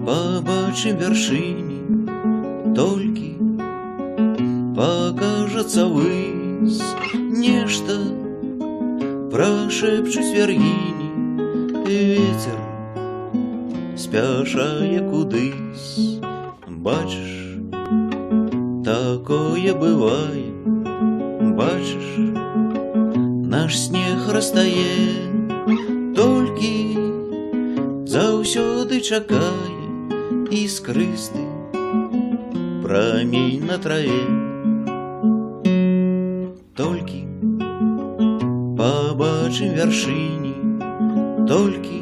Побачым вяршыні толькі пакажацца высь, нешта прашэпчуць вяргіні, ветер спяшае кудысь. Бачыш, такое бывае, бачыш, наш снег растае, толькі заўсёды чакае іскрысты прамень на траве. Толькі побачым вяршыні, толькі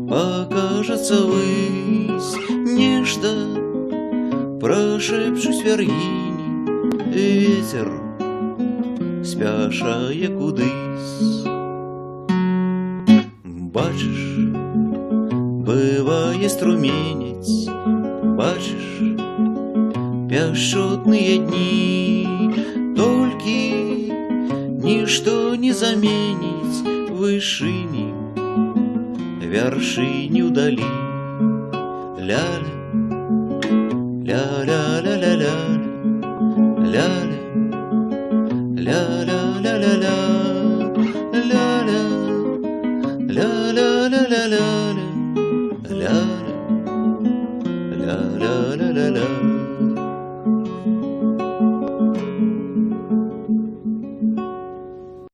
пакажацца высь, нешта прашэпчуць вяргіні, ветер спяшае кудысь. Бачыш, бывае струменец, бачыш, пяшчотныя дні, толькі нішто не заменіць вышыні вяршыні ўдалі. Ляля, ля-ля-ля-ля-ля, ляля, ля-ля-ля-ля-ля, ляля, ля-ля-ля-ля-ля, ляля, ля-ля-ля-ля-ля.